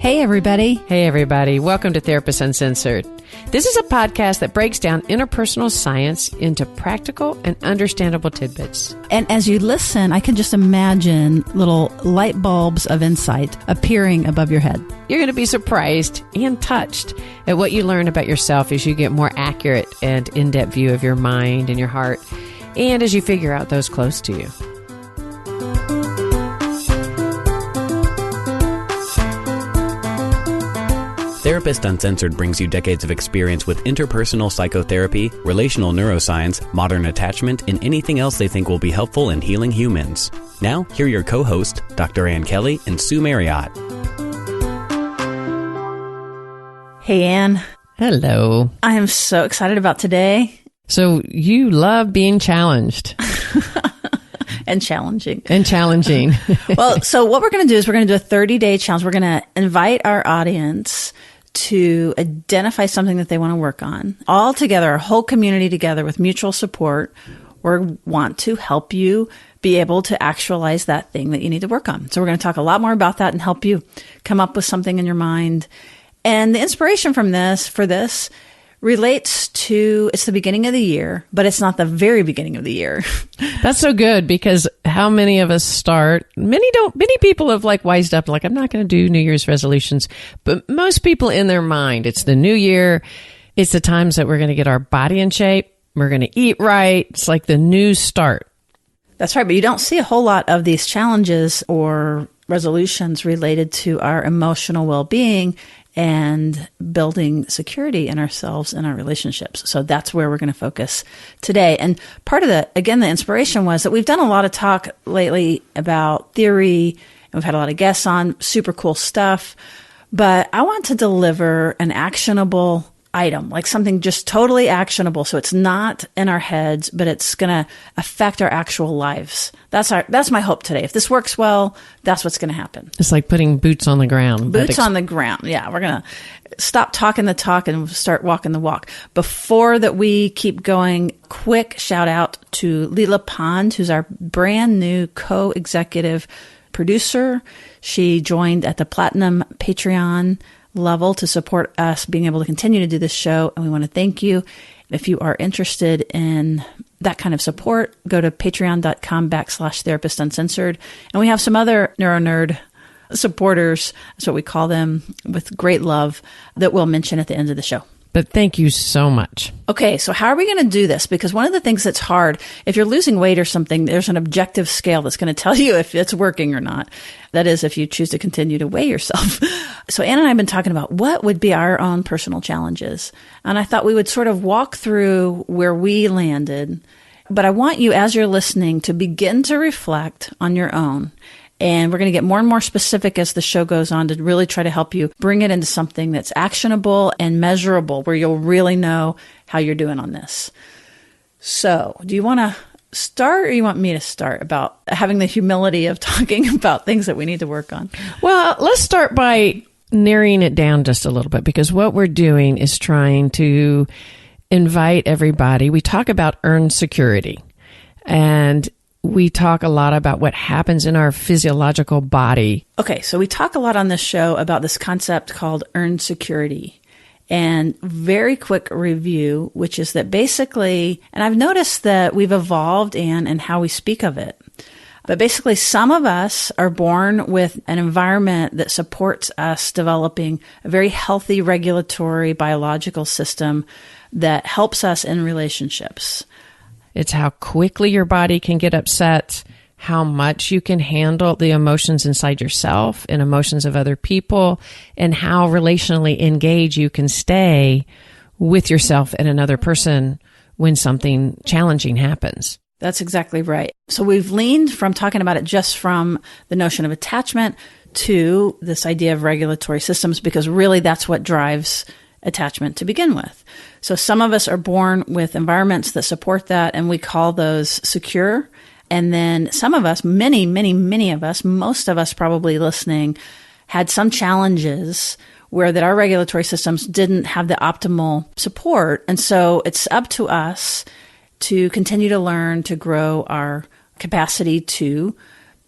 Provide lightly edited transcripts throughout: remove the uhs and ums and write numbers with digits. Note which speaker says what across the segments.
Speaker 1: Hey, everybody.
Speaker 2: Hey, everybody. Welcome to Therapist Uncensored. This is a podcast that breaks down interpersonal science into practical and understandable tidbits.
Speaker 1: And as you listen, I can just imagine little light bulbs of insight appearing above your head.
Speaker 2: You're going to be surprised and touched at what you learn about yourself as you get more accurate and in-depth view of your mind and your heart, and as you figure out those close to you.
Speaker 3: Therapist Uncensored brings you decades of experience with interpersonal psychotherapy, relational neuroscience, modern attachment, and anything else they think will be helpful in healing humans. Now, here are your co-hosts, Dr. Ann Kelly and Sue Marriott.
Speaker 1: Hey, Ann.
Speaker 2: Hello.
Speaker 1: I am so excited about today.
Speaker 2: So you love being challenged.
Speaker 1: And challenging.
Speaker 2: And challenging.
Speaker 1: Well, so what we're going to do is we're going to do a 30-day challenge. We're going to invite our audience to identify something that they want to work on. All together, our whole community together with mutual support, we want to help you be able to actualize that thing that you need to work on. So we're going to talk a lot more about that and help you come up with something in your mind. And the inspiration for this relates to, it's the beginning of the year, but it's not the very beginning of the year.
Speaker 2: That's so good, because how many of us start, many people have wised up, I'm not going to do New Year's resolutions, but most people in their mind, it's the new year. It's the times that we're going to get our body in shape. We're going to eat right. It's like the new start.
Speaker 1: That's right. But you don't see a whole lot of these challenges or resolutions related to our emotional well-being and building security in ourselves and our relationships. So that's where we're going to focus today. And part of the inspiration was that we've done a lot of talk lately about theory, and we've had a lot of guests on, super cool stuff. But I want to deliver an actionable item, like something just totally actionable. So it's not in our heads, but it's going to affect our actual lives. That's my hope today. If this works well, that's what's going to happen.
Speaker 2: It's like putting boots on the ground.
Speaker 1: Boots on the ground. Yeah. We're going to stop talking the talk and start walking the walk. Before that we keep going, quick shout out to Leela Pond, who's our brand new co-executive producer. She joined at the Platinum Patreon level to support us being able to continue to do this show. And we want to thank you. If you are interested in that kind of support, go to patreon.com/therapist uncensored. And we have some other NeuroNerd supporters, that's what we call them, with great love, that we'll mention at the end of the show.
Speaker 2: But thank you so much.
Speaker 1: Okay, so how are we going to do this? Because one of the things that's hard, if you're losing weight or something, there's an objective scale that's going to tell you if it's working or not. That is, if you choose to continue to weigh yourself. So Anna and I have been talking about what would be our own personal challenges. And I thought we would sort of walk through where we landed. But I want you, as you're listening, to begin to reflect on your own. And we're going to get more and more specific as the show goes on to really try to help you bring it into something that's actionable and measurable, where you'll really know how you're doing on this. So, do you want to start, or you want me to start about having the humility of talking about things that we need to work on?
Speaker 2: Well, let's start by narrowing it down just a little bit, because what we're doing is trying to invite everybody. We talk about earned security, and we talk a lot about what happens in our physiological body.
Speaker 1: Okay, so we talk a lot on this show about this concept called earned security. And very quick review, which is that basically, and I've noticed that we've evolved in how we speak of it. But basically, some of us are born with an environment that supports us developing a very healthy regulatory biological system that helps us in relationships.
Speaker 2: It's how quickly your body can get upset, how much you can handle the emotions inside yourself and emotions of other people, and how relationally engaged you can stay with yourself and another person when something challenging happens.
Speaker 1: That's exactly right. So we've leaned from talking about it just from the notion of attachment to this idea of regulatory systems, because really that's what drives attachment to begin with. So some of us are born with environments that support that, and we call those secure. And then some of us, many of us, most of us probably listening, had some challenges where that our regulatory systems didn't have the optimal support. And so it's up to us to continue to learn, to grow our capacity to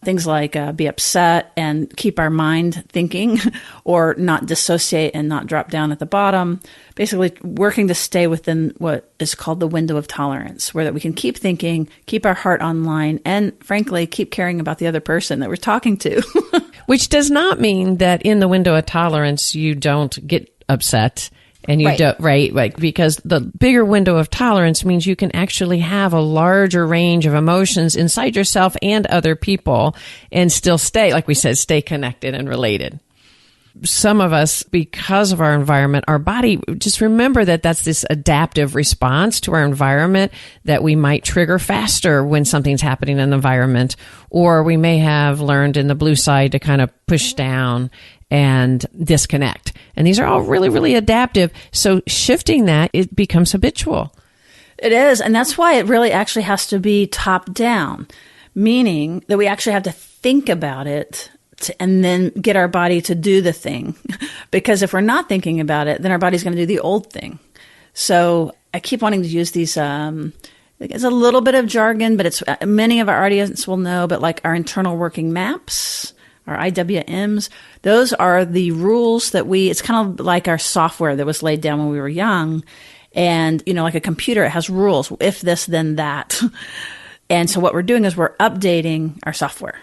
Speaker 1: Things like be upset and keep our mind thinking, or not dissociate and not drop down at the bottom. Basically, working to stay within what is called the window of tolerance, where that we can keep thinking, keep our heart online, and frankly, keep caring about the other person that we're talking to.
Speaker 2: Which does not mean that in the window of tolerance, you don't get upset. And you don't, right? Like, because the bigger window of tolerance means you can actually have a larger range of emotions inside yourself and other people and still stay, like we said, stay connected and related. Some of us, because of our environment, our body, just remember that that's this adaptive response to our environment, that we might trigger faster when something's happening in the environment, or we may have learned in the blue side to kind of push down and disconnect. And these are all really, really adaptive. So shifting that, it becomes habitual.
Speaker 1: It is. And that's why it really actually has to be top down, meaning that we actually have to think about it and then get our body to do the thing. Because if we're not thinking about it, then our body's going to do the old thing. So I keep wanting to use these, it's a little bit of jargon, but it's many of our audience will know, but like our internal working maps, our IWMs, those are the rules that it's kind of like our software that was laid down when we were young. And, like a computer, it has rules. If this, then that. And so what we're doing is we're updating our software.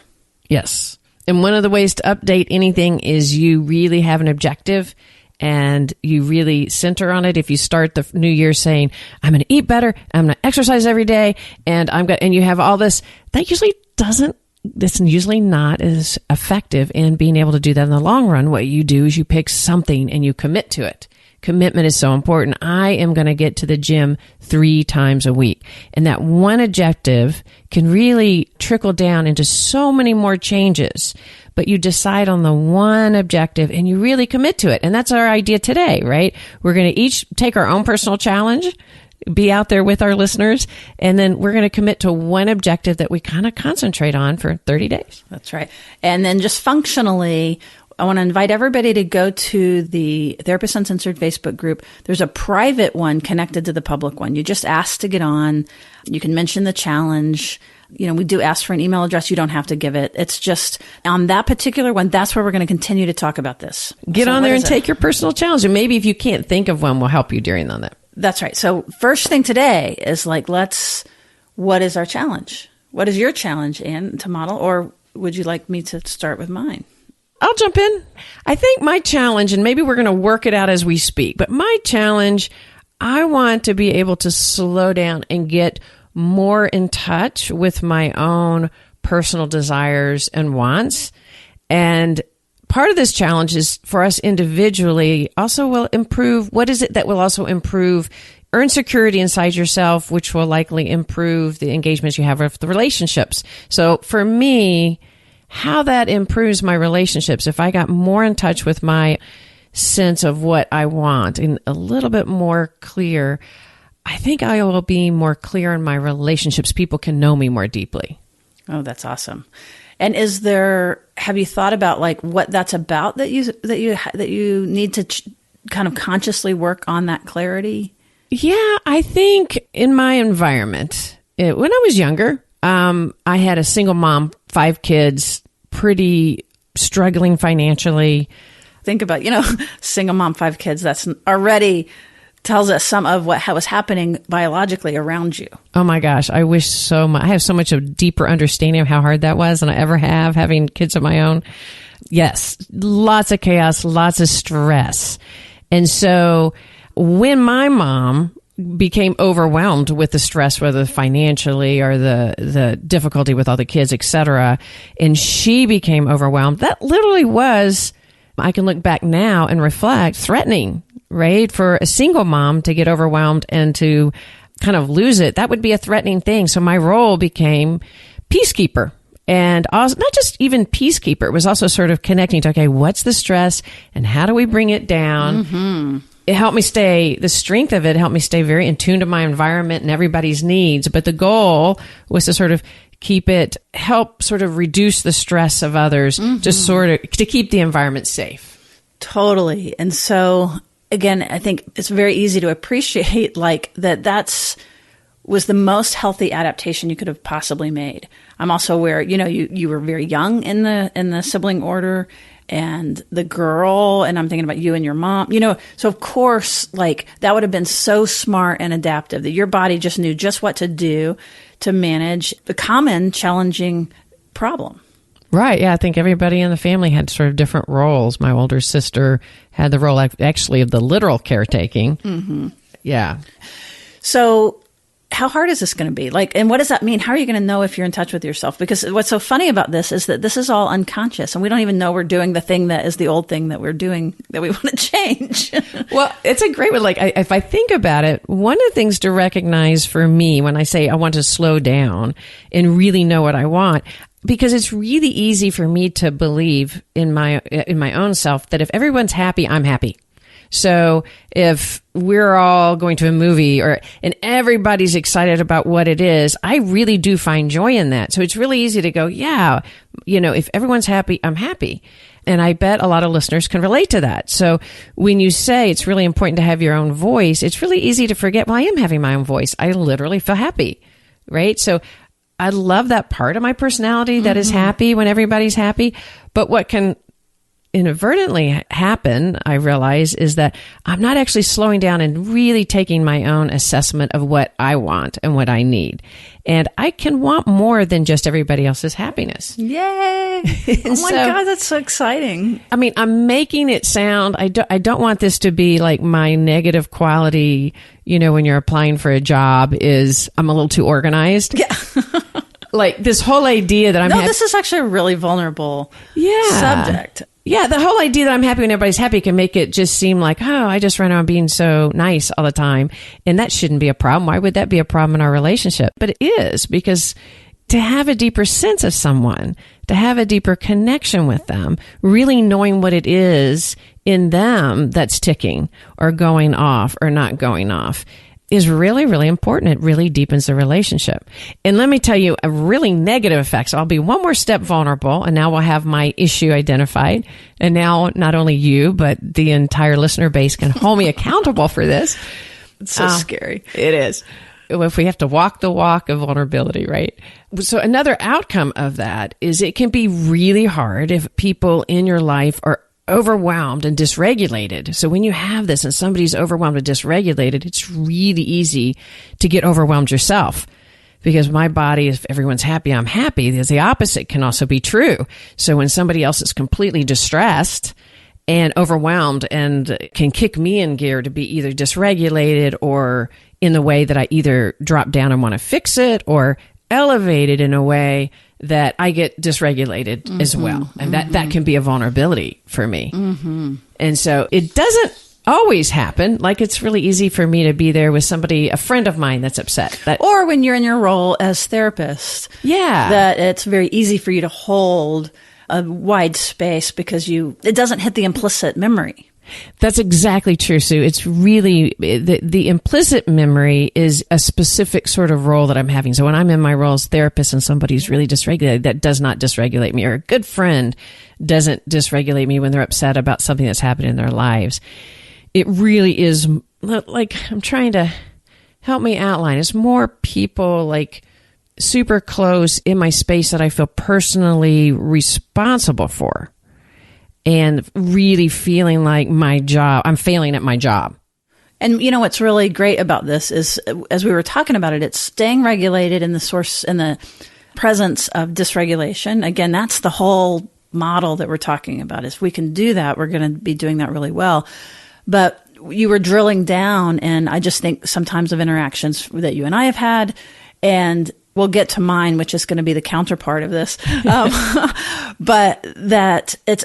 Speaker 2: Yes. And one of the ways to update anything is you really have an objective and you really center on it. If you start the new year saying, I'm going to eat better, I'm going to exercise every day, and you have all this, that's usually not as effective in being able to do that in the long run. What you do is you pick something and you commit to it. Commitment is so important. I am going to get to the gym 3 times a week. And that one objective can really trickle down into so many more changes. But you decide on the one objective and you really commit to it. And that's our idea today, right? We're going to each take our own personal challenge, be out there with our listeners, and then we're going to commit to one objective that we kind of concentrate on for 30 days.
Speaker 1: That's right. And then just functionally, I want to invite everybody to go to the Therapist Uncensored Facebook group. There's a private one connected to the public one. You just ask to get on. You can mention the challenge. We do ask for an email address. You don't have to give it. It's just on that particular one, that's where we're going to continue to talk about this.
Speaker 2: Get on there and take your personal challenge. And maybe if you can't think of one, we'll help you during on that.
Speaker 1: That's right. So first thing today is what is our challenge? What is your challenge, Anne, to model? Or would you like me to start with mine?
Speaker 2: I'll jump in. I think my challenge, and maybe we're going to work it out as we speak, but my challenge, I want to be able to slow down and get more in touch with my own personal desires and wants. And part of this challenge is for us individually also will improve. What is it that will also improve? Earn security inside yourself, which will likely improve the engagements you have with the relationships. So for me, how that improves my relationships, if I got more in touch with my sense of what I want and a little bit more clear, I think I will be more clear in my relationships. People can know me more deeply.
Speaker 1: Oh, that's awesome. And have you thought about what that's about that you need to kind of consciously work on that clarity?
Speaker 2: Yeah, I think in my environment, when I was younger, I had a single mom, 5 kids, pretty struggling financially.
Speaker 1: Think about, single mom, 5 kids, that's already tells us some of what was happening biologically around you.
Speaker 2: Oh my gosh, I wish so much. I have so much of deeper understanding of how hard that was than I ever have having kids of my own. Yes, lots of chaos, lots of stress. And so when my mom became overwhelmed with the stress, whether financially or the difficulty with all the kids, etc., and she became overwhelmed, that literally was, I can look back now and reflect, threatening, right? For a single mom to get overwhelmed and to kind of lose it, that would be a threatening thing. So my role became peacekeeper. And also, not just even peacekeeper, it was also sort of connecting to, okay, what's the stress and how do we bring it down? Mm-hmm. It helped me the strength of it helped me stay very in tune to my environment and everybody's needs. But the goal was to sort of help sort of reduce the stress of others, mm-hmm. to keep the environment safe.
Speaker 1: Totally. And so, again, I think it's very easy to appreciate that's was the most healthy adaptation you could have possibly made. I'm also aware, you were very young in the sibling order, and the girl, and I'm thinking about you and your mom, so of course, like, that would have been so smart and adaptive that your body just knew just what to do to manage the common challenging problem.
Speaker 2: Right. Yeah. I think everybody in the family had sort of different roles. My older sister had the role actually of the literal caretaking. Mm-hmm. Yeah.
Speaker 1: So how hard is this going to be? Like, and what does that mean? How are you going to know if you're in touch with yourself? Because what's so funny about this is that this is all unconscious, and we don't even know we're doing the thing that is the old thing that we're doing that we want to change.
Speaker 2: Well, it's a great one. Like, if I think about it, one of the things to recognize for me when I say I want to slow down and really know what I want, because it's really easy for me to believe in my own self that if everyone's happy, I'm happy. So if we're all going to a movie and everybody's excited about what it is, I really do find joy in that. So it's really easy to go, yeah, if everyone's happy, I'm happy. And I bet a lot of listeners can relate to that. So when you say it's really important to have your own voice, it's really easy to forget, well, I am having my own voice. I literally feel happy, right? So I love that part of my personality that is happy when everybody's happy. But what can inadvertently happen, I realize, is that I'm not actually slowing down and really taking my own assessment of what I want and what I need. And I can want more than just everybody else's happiness.
Speaker 1: Yay! Oh my God, that's so exciting.
Speaker 2: I mean, I'm making it sound, I don't want this to be like my negative quality, when you're applying for a job is I'm a little too organized.
Speaker 1: Yeah.
Speaker 2: Like this whole idea that
Speaker 1: this is actually a really vulnerable subject.
Speaker 2: Yeah, the whole idea that I'm happy when everybody's happy can make it just seem like, oh, I just run around being so nice all the time. And that shouldn't be a problem. Why would that be a problem in our relationship? But it is, because to have a deeper sense of someone, to have a deeper connection with them, really knowing what it is in them that's ticking or going off or not going off, is really, really important. It really deepens the relationship. And let me tell you a really negative effect. So I'll be one more step vulnerable, and now we'll have my issue identified. And now not only you, but the entire listener base can hold me accountable for this.
Speaker 1: It's so scary.
Speaker 2: It is. If we have to walk the walk of vulnerability, right? So another outcome of that is it can be really hard if people in your life are overwhelmed and dysregulated. So when you have this and somebody's overwhelmed and dysregulated, it's really easy to get overwhelmed yourself. Because my body, if everyone's happy, I'm happy. The opposite can also be true. So when somebody else is completely distressed and overwhelmed and can kick me in gear to be either dysregulated or in the way that I either drop down and want to fix it, or elevated in a way that I get dysregulated as well. And that can be a vulnerability for me. And so it doesn't always happen. Like, it's really easy for me to be there with somebody, a friend of mine that's upset.
Speaker 1: Or when you're in your role as therapist.
Speaker 2: Yeah.
Speaker 1: That it's very easy for you to hold a wide space because it doesn't hit the implicit memory.
Speaker 2: That's exactly true, Sue. It's really, the implicit memory is a specific sort of role that I'm having. So when I'm in my role as therapist and somebody's really dysregulated, that does not dysregulate me. Or a good friend doesn't dysregulate me when they're upset about something that's happened in their lives. It really is, like, I'm trying to help me outline. It's more people like super close in my space that I feel personally responsible for. And really feeling like I'm failing at my job.
Speaker 1: And what's really great about this is, as we were talking about it, it's staying regulated in the presence of dysregulation. Again, that's the whole model that we're talking about. If we can do that, we're going to be doing that really well. But you were drilling down, and I just think sometimes of interactions that you and I have had, and we'll get to mine, which is going to be the counterpart of this. But that it's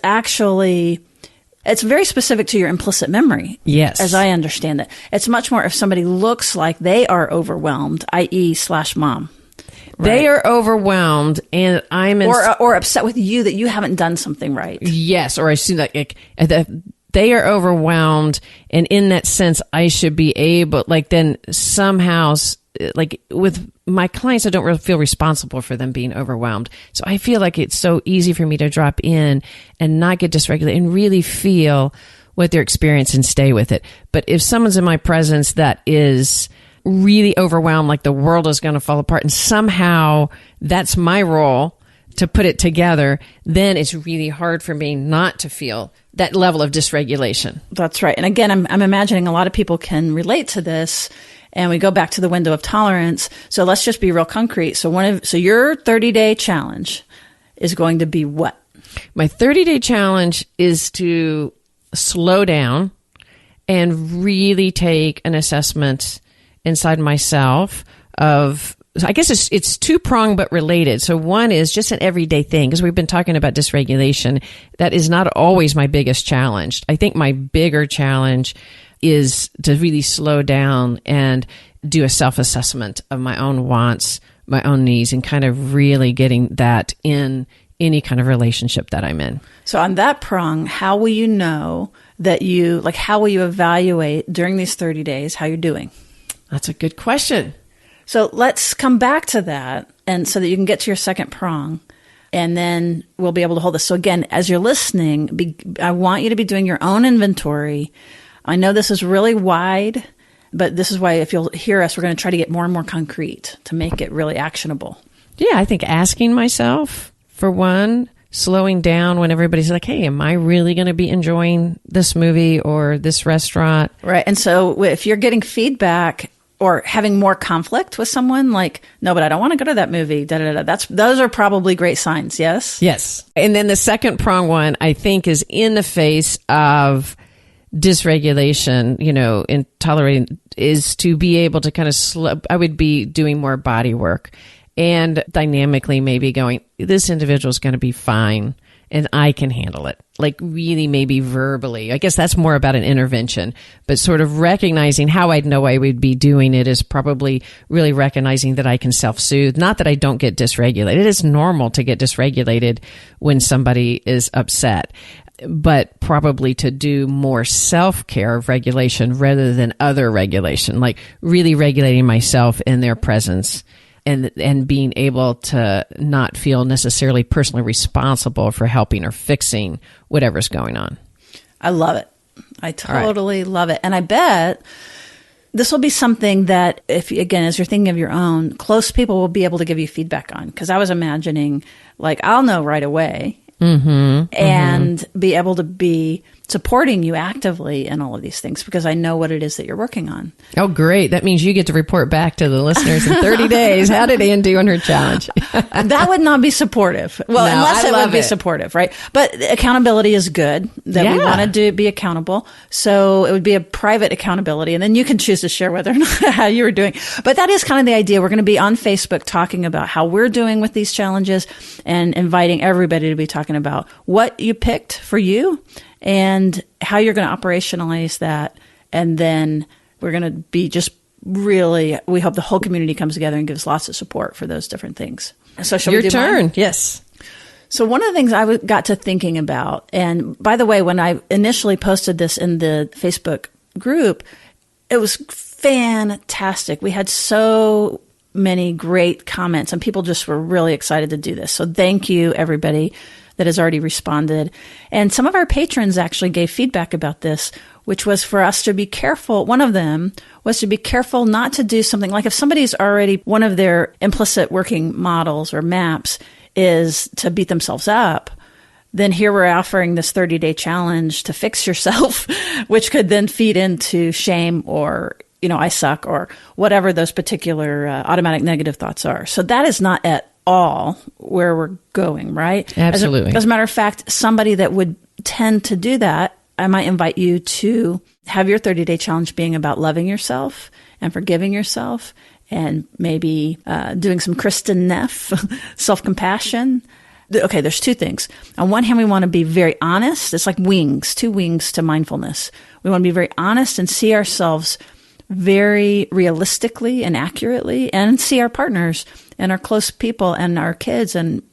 Speaker 1: very specific to your implicit memory.
Speaker 2: Yes.
Speaker 1: As I understand it. It's much more if somebody looks like they are overwhelmed, i.e. /mom. Right?
Speaker 2: They are overwhelmed, and I'm
Speaker 1: or upset with you that you haven't done something right.
Speaker 2: Yes, or I see like they are overwhelmed, and in that sense, I should be able, like, then somehow, like with my clients, I don't really feel responsible for them being overwhelmed. So I feel like it's so easy for me to drop in and not get dysregulated and really feel what they're experiencing and stay with it. But if someone's in my presence that is really overwhelmed, like the world is going to fall apart, and somehow that's my role to put it together, then it's really hard for me not to feel that level of dysregulation.
Speaker 1: That's right. And again, I'm imagining a lot of people can relate to this. And we go back to the window of tolerance. So let's just be real concrete. So your 30-day challenge is going to be what?
Speaker 2: My 30-day challenge is to slow down and really take an assessment inside myself of, I guess it's two-pronged but related. So one is just an everyday thing, because we've been talking about dysregulation. That is not always my biggest challenge. I think my bigger challenge is to really slow down and do a self-assessment of my own wants, my own needs, and kind of really getting that in any kind of relationship that I'm in.
Speaker 1: So on that prong, how will you know that how will you evaluate during these 30 days how you're doing?
Speaker 2: That's a good question.
Speaker 1: So let's come back to that, and so that you can get to your second prong, and then we'll be able to hold this. So again, as you're listening, I want you to be doing your own inventory. I know this is really wide, but this is why if you'll hear us, we're going to try to get more and more concrete to make it really actionable.
Speaker 2: Yeah, I think asking myself, for one, slowing down when everybody's like, hey, am I really going to be enjoying this movie or this restaurant?
Speaker 1: Right. And so if you're getting feedback or having more conflict with someone, like, no, but I don't want to go to that movie, those are probably great signs, yes?
Speaker 2: Yes. And then the second prong one, I think, is in the face of dysregulation, in tolerating, is to be able to kind of I would be doing more body work and dynamically maybe going, this individual is going to be fine and I can handle it. Like really maybe verbally. I guess that's more about an intervention, but sort of recognizing how I'd know I would be doing it is probably really recognizing that I can self-soothe. Not that I don't get dysregulated. It is normal to get dysregulated when somebody is upset, but probably to do more self-care of regulation rather than other regulation, like really regulating myself in their presence and being able to not feel necessarily personally responsible for helping or fixing whatever's going on.
Speaker 1: I love it. I totally love it. And I bet this will be something that, if again, as you're thinking of your own, close people will be able to give you feedback on. Because I was imagining, like, I'll know right away and be able to be supporting you actively in all of these things because I know what it is that you're working on.
Speaker 2: Oh, great. That means you get to report back to the listeners in 30 days. How did Ann do on her challenge?
Speaker 1: That would not be supportive. Well, no, unless it would be supportive, right? But accountability is good, that we want to be accountable. So it would be a private accountability. And then you can choose to share whether or not how you were doing. But that is kind of the idea. We're going to be on Facebook talking about how we're doing with these challenges and inviting everybody to be talking about what you picked for you and how you're going to operationalize that. And then we're going to be just really, we hope the whole community comes together and gives lots of support for those different things. So shall we do
Speaker 2: turn.
Speaker 1: Mine?
Speaker 2: Yes.
Speaker 1: So one of the things I got to thinking about, and by the way, when I initially posted this in the Facebook group, it was fantastic. We had so many great comments and people just were really excited to do this. So thank you, everybody that has already responded. And some of our patrons actually gave feedback about this, which was for us to be careful. One of them was to be careful not to do something like if somebody's already, one of their implicit working models or maps is to beat themselves up, then here we're offering this 30-day challenge to fix yourself, which could then feed into shame or, I suck or whatever those particular automatic negative thoughts are. So that is not at all where we're going, right?
Speaker 2: Absolutely.
Speaker 1: As a matter of fact, somebody that would tend to do that, I might invite you to have your 30-day challenge being about loving yourself and forgiving yourself and maybe doing some Kristen Neff, self-compassion. Okay, there's two things. On one hand, we want to be very honest. It's like wings, two wings to mindfulness. We want to be very honest and see ourselves very realistically and accurately and see our partners and our close people and our kids. And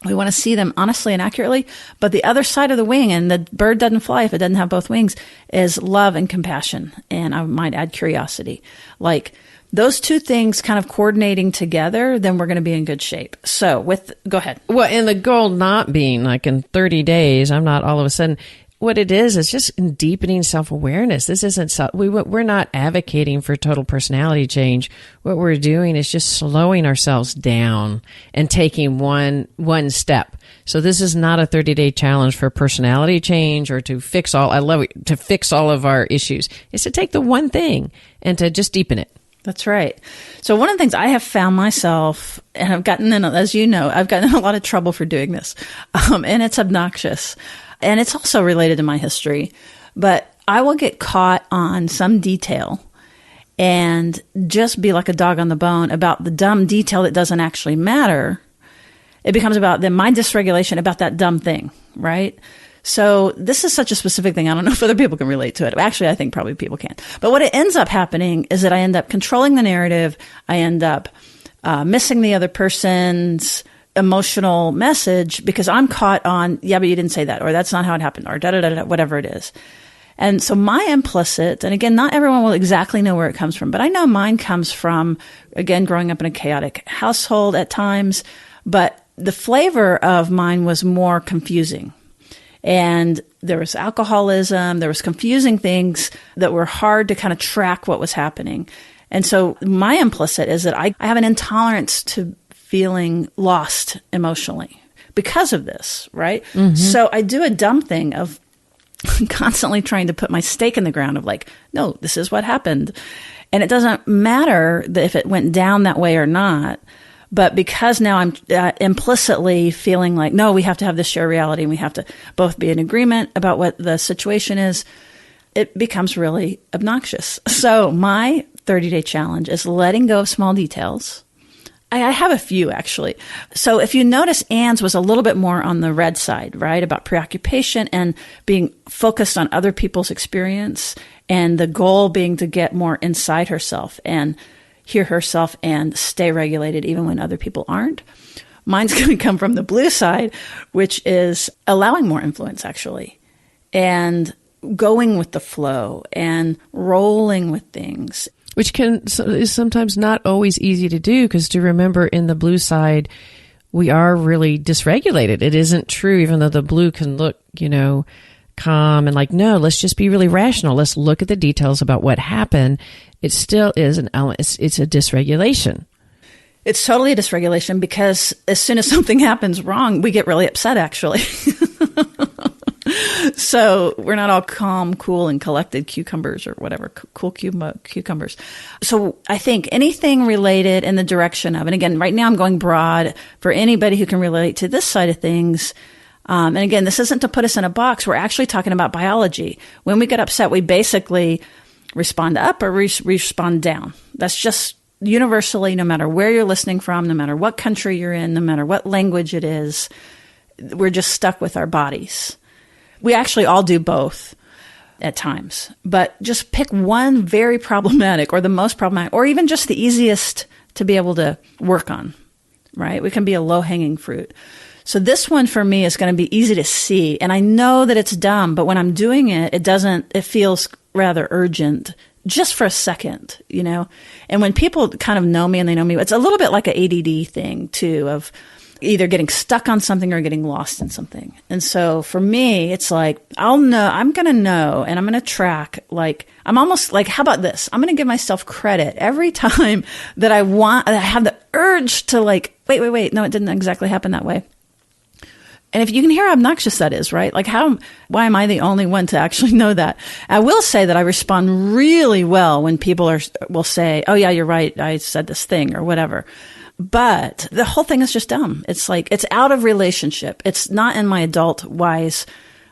Speaker 1: we want to see them honestly and accurately. But the other side of the wing, and the bird doesn't fly if it doesn't have both wings, is love and compassion. And I might add curiosity. Like those two things kind of coordinating together, then we're going to be in good shape. So go ahead.
Speaker 2: Well, and the goal not being like in 30 days, I'm not all of a sudden, what it is just deepening self-awareness. This isn't, we're not advocating for total personality change. What we're doing is just slowing ourselves down and taking one step. So this is not a 30-day challenge for personality change or to fix all of our issues. It's to take the one thing and to just deepen it.
Speaker 1: That's right. So one of the things I have found myself, and I've gotten in, as you know, I've gotten in a lot of trouble for doing this, and it's obnoxious. And it's also related to my history, but I will get caught on some detail and just be like a dog on the bone about the dumb detail that doesn't actually matter. It becomes about then my dysregulation about that dumb thing, right? So this is such a specific thing. I don't know if other people can relate to it. Actually, I think probably people can. But what it ends up happening is that I end up controlling the narrative. I end up missing the other person's emotional message because I'm caught on, yeah, but you didn't say that, or that's not how it happened, or da-da-da-da, whatever it is. And so my implicit, and again, not everyone will exactly know where it comes from, but I know mine comes from, again, growing up in a chaotic household at times, but the flavor of mine was more confusing. And there was alcoholism, there was confusing things that were hard to kind of track what was happening. And so my implicit is that I have an intolerance to feeling lost emotionally because of this, right? Mm-hmm. So I do a dumb thing of constantly trying to put my stake in the ground of like, no, this is what happened. And it doesn't matter that if it went down that way or not. But because now I'm implicitly feeling like, no, we have to have this shared reality and we have to both be in agreement about what the situation is, it becomes really obnoxious. So my 30-day challenge is letting go of small details. I have a few, actually. So if you notice, Anne's was a little bit more on the red side, right? About preoccupation and being focused on other people's experience and the goal being to get more inside herself and hear herself and stay regulated even when other people aren't. Mine's going to come from the blue side, which is allowing more influence, actually, and going with the flow and rolling with things.
Speaker 2: Which is sometimes not always easy to do, because to remember in the blue side, we are really dysregulated. It isn't true, even though the blue can look, calm and like, no, let's just be really rational. Let's look at the details about what happened. It still is an element. It's a dysregulation.
Speaker 1: It's totally a dysregulation because as soon as something happens wrong, we get really upset, actually. So we're not all calm, cool, and collected cucumbers or whatever, cool cucumbers. So I think anything related in the direction of, and again, right now I'm going broad for anybody who can relate to this side of things. And again, this isn't to put us in a box. We're actually talking about biology. When we get upset, we basically respond up or respond down. That's just universally, no matter where you're listening from, no matter what country you're in, no matter what language it is, we're just stuck with our bodies. We actually all do both at times, but just pick one very problematic or the most problematic, or even just the easiest to be able to work on, right? We can be a low-hanging fruit. So this one for me is going to be easy to see. And I know that it's dumb, but when I'm doing it, it feels rather urgent just for a second, And when people kind of know me and they know me, it's a little bit like an ADD thing too, of either getting stuck on something or getting lost in something. And so for me, it's like, I'm going to know, and I'm going to track, like, I'm almost like, how about this? I'm going to give myself credit every time that I have the urge to like, wait, no, it didn't exactly happen that way. And if you can hear how obnoxious that is, right? Like why am I the only one to actually know that? I will say that I respond really well when people will say, oh yeah, you're right, I said this thing or whatever. But the whole thing is just dumb. It's like, it's out of relationship. It's not in my adult wise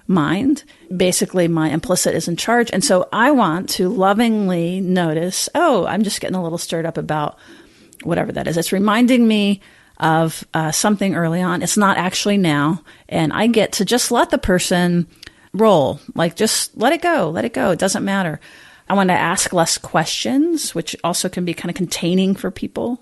Speaker 1: mind. Basically, my implicit is in charge. And so I want to lovingly notice, oh, I'm just getting a little stirred up about whatever that is. It's reminding me of something early on. It's not actually now. And I get to just let the person roll. Like, just let it go. Let it go. It doesn't matter. I want to ask less questions, which also can be kind of containing for people,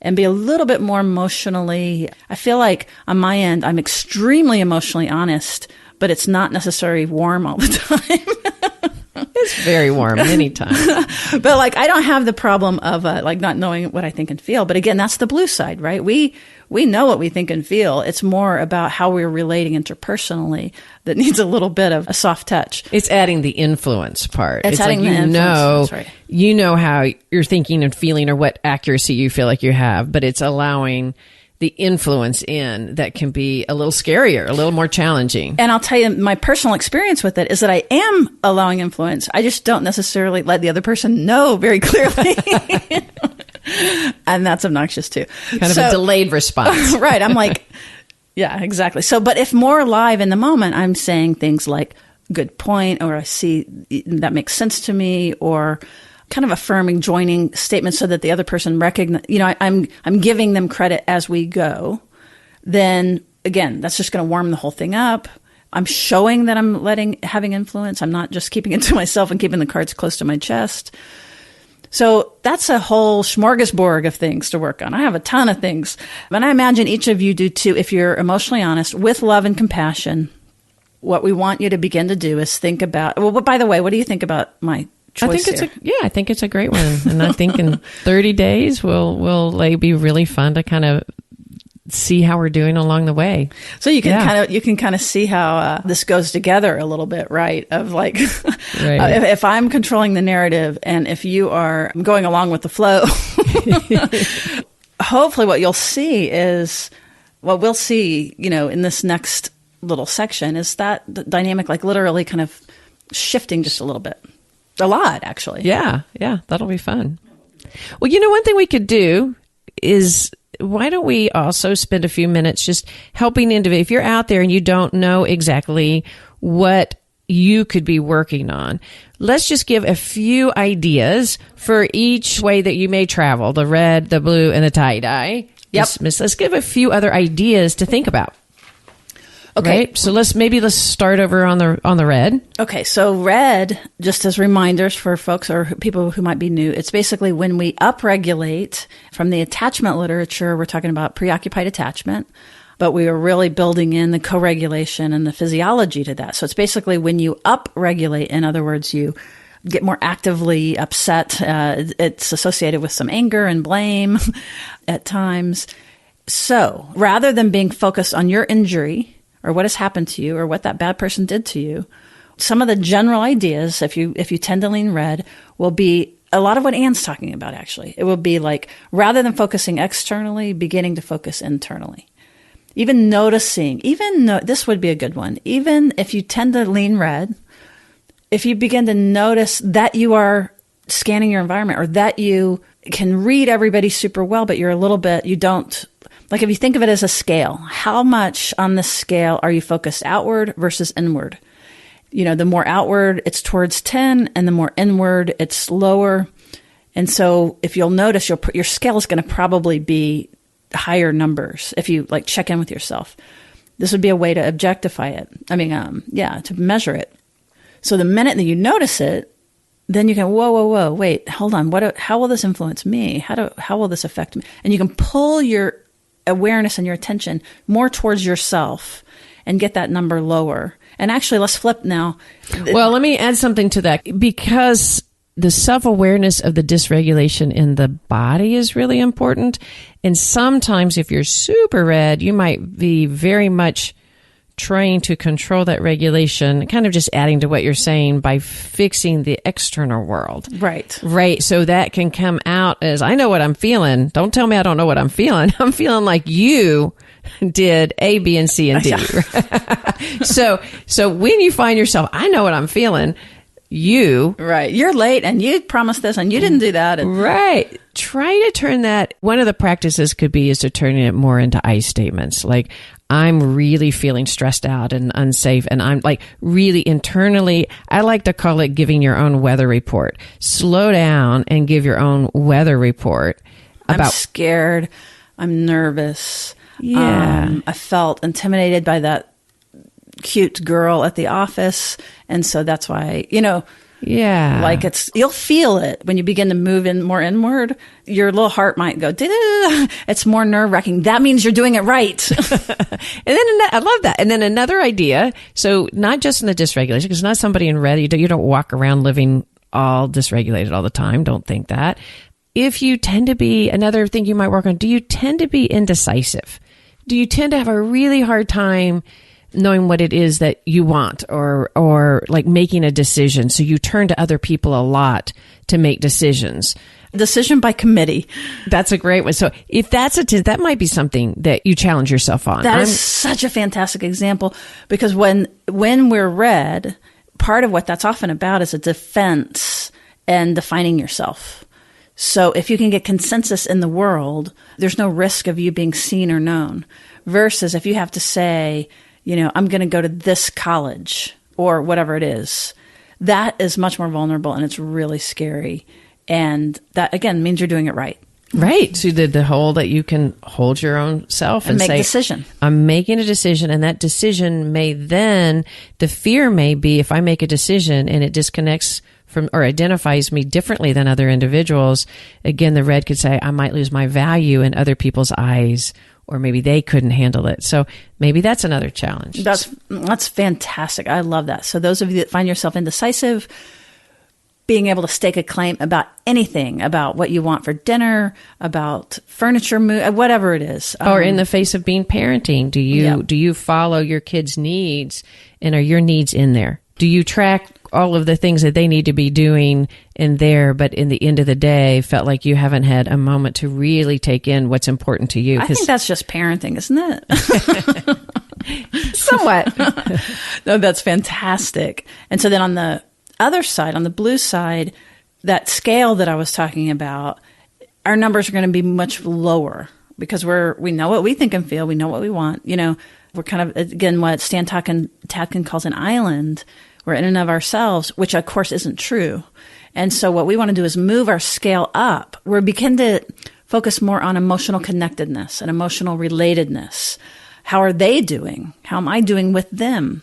Speaker 1: and be a little bit more emotionally. I feel like on my end, I'm extremely emotionally honest, but it's not necessarily warm all the time.
Speaker 2: It's very warm anytime.
Speaker 1: But like, I don't have the problem of like not knowing what I think and feel. But again, that's the blue side, right? We know what we think and feel. It's more about how we're relating interpersonally that needs a little bit of a soft touch.
Speaker 2: It's adding the influence part.
Speaker 1: It's adding
Speaker 2: like
Speaker 1: the influence. That's right.
Speaker 2: You know how you're thinking and feeling or what accuracy you feel like you have, but it's allowing the influence in that can be a little scarier, a little more challenging.
Speaker 1: And I'll tell you, my personal experience with it is that I am allowing influence. I just don't necessarily let the other person know very clearly. And that's obnoxious too.
Speaker 2: Kind of a delayed response.
Speaker 1: Right. I'm like, yeah, exactly. So, but if more alive in the moment, I'm saying things like, good point, or I see that makes sense to me, or kind of affirming, joining statements so that the other person recognize, I'm giving them credit as we go, then again, that's just going to warm the whole thing up. I'm showing that I'm having influence. I'm not just keeping it to myself and keeping the cards close to my chest. So that's a whole smorgasbord of things to work on. I have a ton of things, and I imagine each of you do too. If you're emotionally honest with love and compassion, what we want you to begin to do is think about, well, by the way, what do you think about my choice
Speaker 2: I think it's a great one. And I think in 30 days will be really fun to kind of see how we're doing along the way.
Speaker 1: So you can kind of see how this goes together a little bit, right? Of like, right. If I'm controlling the narrative and if you are going along with the flow, hopefully what you'll see is, what we'll see, in this next little section is that the dynamic, like literally kind of shifting just a little bit. A lot, actually.
Speaker 2: Yeah, that'll be fun. Well, one thing we could do is, why don't we also spend a few minutes just helping individuals? If you're out there and you don't know exactly what you could be working on, let's just give a few ideas for each way that you may travel, the red, the blue, and the tie-dye.
Speaker 1: Yep.
Speaker 2: Let's give a few other ideas to think about. Okay. Right? So let's start over on the red.
Speaker 1: Okay. So red, just as reminders for folks or people who might be new, it's basically when we upregulate. From the attachment literature, we're talking about preoccupied attachment, but we are really building in the co-regulation and the physiology to that. So it's basically when you upregulate, in other words, you get more actively upset. It's associated with some anger and blame at times. So rather than being focused on your injury, or what has happened to you, or what that bad person did to you, some of the general ideas, if you tend to lean red, will be a lot of what Anne's talking about, actually. It will be like, rather than focusing externally, beginning to focus internally. Even noticing, this would be a good one. Even if you tend to lean red, if you begin to notice that you are scanning your environment, or that you can read everybody super well, but you're a little bit, you don't. Like if you think of it as a scale, how much on the scale are you focused outward versus inward? The more outward, it's towards 10, and the more inward, it's lower. And so if you'll notice, your scale is going to probably be higher numbers if you like check in with yourself. This would be a way to objectify it. To measure it. So the minute that you notice it, then you can, whoa, wait, hold on. How will this influence me? How will this affect me? And you can pull your awareness and your attention more towards yourself and get that number lower. And actually, let's flip now.
Speaker 2: Well, let me add something to that, because the self-awareness of the dysregulation in the body is really important. And sometimes if you're super red, you might be very much trying to control that regulation, kind of just adding to what you're saying by fixing the external world.
Speaker 1: Right.
Speaker 2: So that can come out as, I know what I'm feeling. Don't tell me I don't know what I'm feeling. I'm feeling like you did A, B, and C, and D. So when you find yourself, I know what I'm feeling, right, you're late and you promised this and you didn't do that. Right. Try to turn that. One of the practices could be is to turn it more into I statements. Like, I'm really feeling stressed out and unsafe. And I'm like really internally, I like to call it giving your own weather report. Slow down and give your own weather report about. I'm scared. I'm nervous. Yeah. I felt intimidated by that cute girl at the office. And so that's why, Yeah.
Speaker 1: Like you'll feel it when you begin to move in more inward. Your little heart might go, "Da-da." It's more nerve wracking. That means you're doing it right.
Speaker 2: And then I love that. And then another idea. So not just in the dysregulation, because not somebody in red, you don't walk around living all dysregulated all the time. Don't think that. If you tend to be, another thing you might work on, do you tend to be indecisive? Do you tend to have a really hard time knowing what it is that you want or like making a decision? So you turn to other people a lot to make decisions.
Speaker 1: Decision by committee.
Speaker 2: That's a great one. So if that might be something that you challenge yourself on.
Speaker 1: That is such a fantastic example, because when we're red, part of what that's often about is a defense and defining yourself. So if you can get consensus in the world, there's no risk of you being seen or known. Versus if you have to say, I'm going to go to this college or whatever it is, that is much more vulnerable and it's really scary. And that, again, means you're doing it right.
Speaker 2: Right. So the whole that you can hold your own self and
Speaker 1: make
Speaker 2: say,
Speaker 1: a decision.
Speaker 2: I'm making a decision, and that decision the fear may be, if I make a decision and it disconnects from or identifies me differently than other individuals, again, the red could say, I might lose my value in other people's eyes, or maybe they couldn't handle it. So maybe that's another challenge.
Speaker 1: That's fantastic. I love that. So those of you that find yourself indecisive, being able to stake a claim about anything, about what you want for dinner, about furniture, whatever it is.
Speaker 2: Or in the face of being parenting, do you follow your kids' needs, and are your needs in there? Do you track all of the things that they need to be doing in there, but in the end of the day, felt like you haven't had a moment to really take in what's important to you?
Speaker 1: I think that's just parenting, isn't
Speaker 2: it? Somewhat.
Speaker 1: No, that's fantastic. And so then on the other side, on the blue side, that scale that I was talking about, our numbers are going to be much lower because we know what we think and feel. We know what we want. We're kind of, again, what Stan Tatkin calls an island. We're in and of ourselves, which of course isn't true. And so what we want to do is move our scale up. We begin to focus more on emotional connectedness and emotional relatedness. How are they doing? How am I doing with them?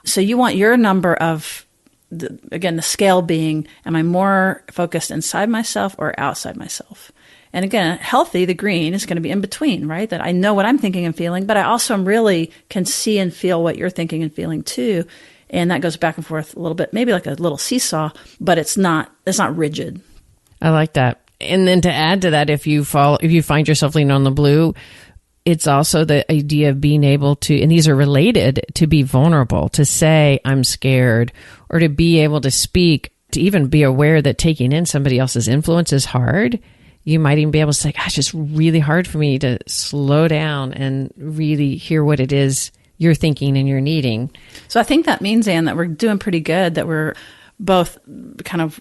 Speaker 1: So you want your number of, the scale being, am I more focused inside myself or outside myself? And again, healthy, the green, is going to be in between, right? That I know what I'm thinking and feeling, but I also really can see and feel what you're thinking and feeling too. And that goes back and forth a little bit, maybe like a little seesaw, but it's not rigid.
Speaker 2: I like that. And then to add to that, if you find yourself leaning on the blue, it's also the idea of being able to, and these are related, to be vulnerable, to say, I'm scared, or to be able to speak, to even be aware that taking in somebody else's influence is hard. You might even be able to say, gosh, it's really hard for me to slow down and really hear what it is you're thinking and you're needing.
Speaker 1: So I think that means, Anne, that we're doing pretty good, that we're both kind of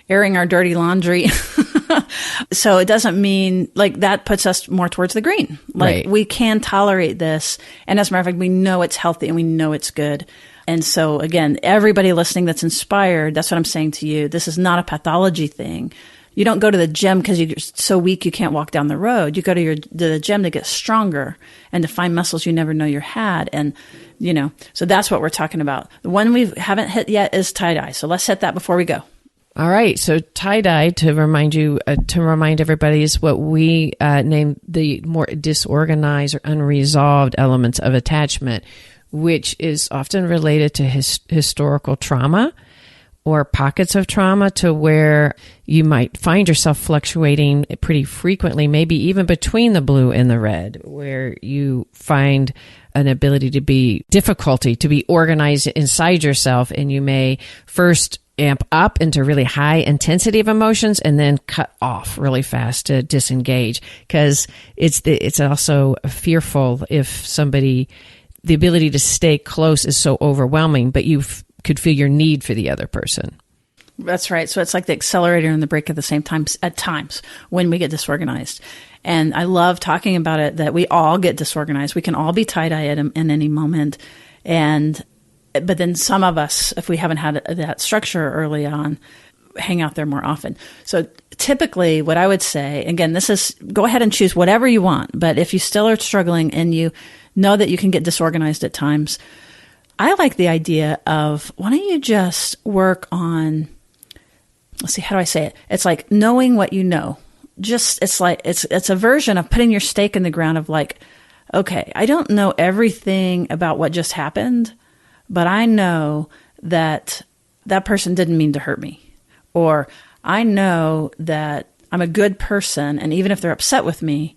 Speaker 1: airing our dirty laundry. So it doesn't mean, like, that puts us more towards the green. Like,
Speaker 2: right.
Speaker 1: We can tolerate this. And as a matter of fact, we know it's healthy and we know it's good. And so, again, everybody listening that's inspired, that's what I'm saying to you. This is not a pathology thing. You don't go to the gym because you're so weak you can't walk down the road. You go to the gym to get stronger and to find muscles you never know you had. And, so that's what we're talking about. The one we haven't hit yet is tie-dye. So let's hit that before we go.
Speaker 2: All right. So tie-dye, to remind everybody, is what we name the more disorganized or unresolved elements of attachment, which is often related to historical trauma or pockets of trauma, to where you might find yourself fluctuating pretty frequently, maybe even between the blue and the red, where you find an ability to be difficulty to be organized inside yourself. And you may first amp up into really high intensity of emotions and then cut off really fast to disengage, because it's also fearful if somebody, the ability to stay close is so overwhelming, but you could feel your need for the other person.
Speaker 1: That's right. So it's like the accelerator and the brake at the same time at times when we get disorganized. And I love talking about it, that we all get disorganized. We can all be tie-dye in any moment. But then some of us, if we haven't had that structure early on, hang out there more often. So typically what I would say, again, this is, go ahead and choose whatever you want. But if you still are struggling and you know that you can get disorganized at times, I like the idea of, why don't you just work on, let's see, how do I say it? It's like knowing what you know. It's a version of putting your stake in the ground of like, okay, I don't know everything about what just happened, but I know that that person didn't mean to hurt me. Or I know that I'm a good person, and even if they're upset with me,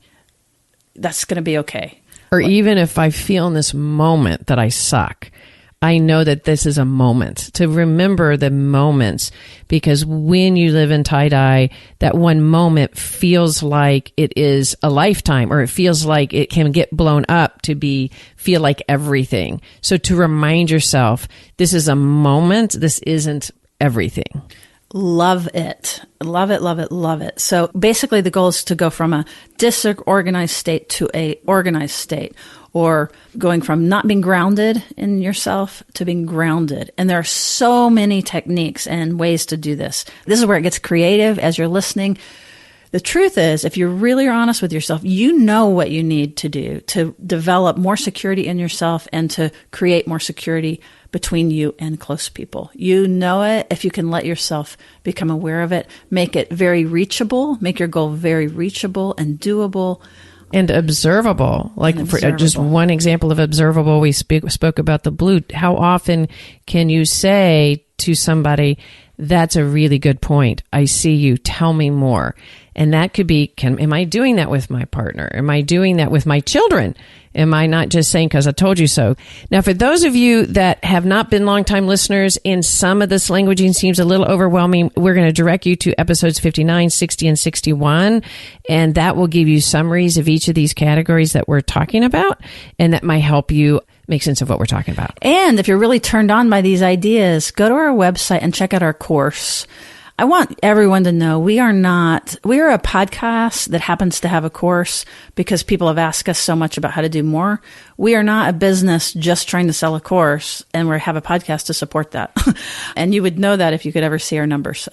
Speaker 1: that's going to be okay.
Speaker 2: Or even if I feel in this moment that I suck, I know that this is a moment. To remember the moments, because when you live in tie-dye, that one moment feels like it is a lifetime, or it feels like it can get blown up to feel like everything. So to remind yourself, this is a moment, this isn't everything.
Speaker 1: Love it. Love it, love it, love it. So basically the goal is to go from a disorganized state to a organized state, or going from not being grounded in yourself to being grounded. And there are so many techniques and ways to do this. This is where it gets creative as you're listening. The truth is, if you really are honest with yourself, you know what you need to do to develop more security in yourself and to create more security between you and close people. You know it. If you can let yourself become aware of it, make it very reachable, make your goal very reachable and doable.
Speaker 2: And observable. Like for just one example of observable, we spoke about the blue. How often can you say to somebody, that's a really good point. I see you. Tell me more. And that could be, am I doing that with my partner? Am I doing that with my children? Am I not just saying because I told you so? Now, for those of you that have not been longtime listeners and some of this languaging seems a little overwhelming, we're going to direct you to episodes 59, 60, and 61. And that will give you summaries of each of these categories that we're talking about. And that might help you make sense of what we're talking about.
Speaker 1: And if you're really turned on by these ideas, go to our website and check out our course. I want everyone to know we are a podcast that happens to have a course because people have asked us so much about how to do more. We are not a business just trying to sell a course, and we have a podcast to support that. And you would know that if you could ever see our numbers.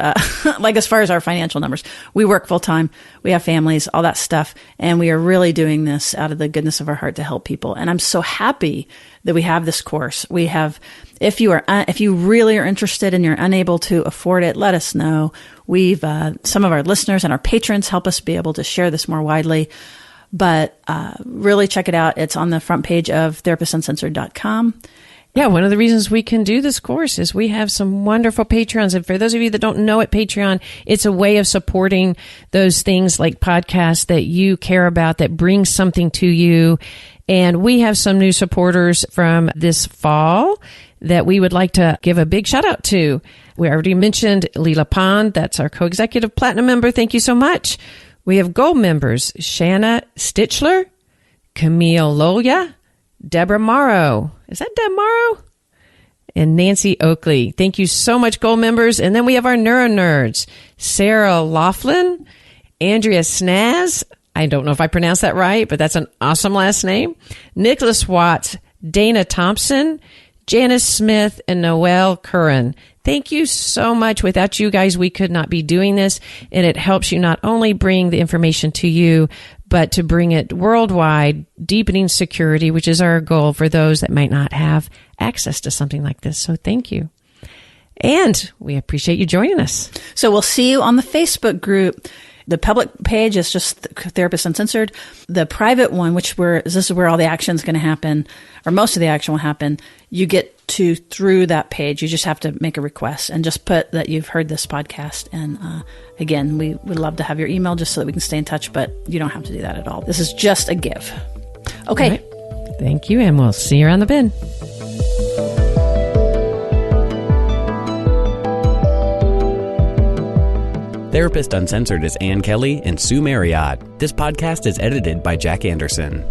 Speaker 1: Like as far as our financial numbers, we work full time. We have families, all that stuff. And we are really doing this out of the goodness of our heart to help people. And I'm so happy that we have this course. We have, if you really are interested and you're unable to afford it, let us know. We've, some of our listeners and our patrons help us be able to share this more widely, but, really check it out. It's on the front page of therapistsuncensored.com.
Speaker 2: Yeah, one of the reasons we can do this course is we have some wonderful Patreons. And for those of you that don't know it, Patreon, it's a way of supporting those things like podcasts that you care about, that bring something to you. And we have some new supporters from this fall that we would like to give a big shout out to. We already mentioned Leela Pond. That's our co-executive platinum member. Thank you so much. We have gold members, Shanna Stichler, Camille Loya, Deborah Morrow. Is that Deb Morrow? And Nancy Oakley. Thank you so much, gold members. And then we have our neuro nerds, Sarah Laughlin, Andrea Snaz. I don't know if I pronounced that right, but that's an awesome last name. Nicholas Watts, Dana Thompson, Janice Smith, and Noelle Curran. Thank you so much. Without you guys, we could not be doing this. And it helps you not only bring the information to you, but to bring it worldwide, deepening security, which is our goal for those that might not have access to something like this. So thank you. And we appreciate you joining us.
Speaker 1: So we'll see you on the Facebook group. The public page is just Therapist Uncensored. The private one, this is where all the action is going to happen, or most of the action will happen, you get to through that page. You just have to make a request and just put that you've heard this podcast. And again, we would love to have your email just so that we can stay in touch, but you don't have to do that at all. This is just a give. Okay.
Speaker 2: Right. Thank you, and we'll see you around the bend.
Speaker 3: Therapist Uncensored is Ann Kelly and Sue Marriott. This podcast is edited by Jack Anderson.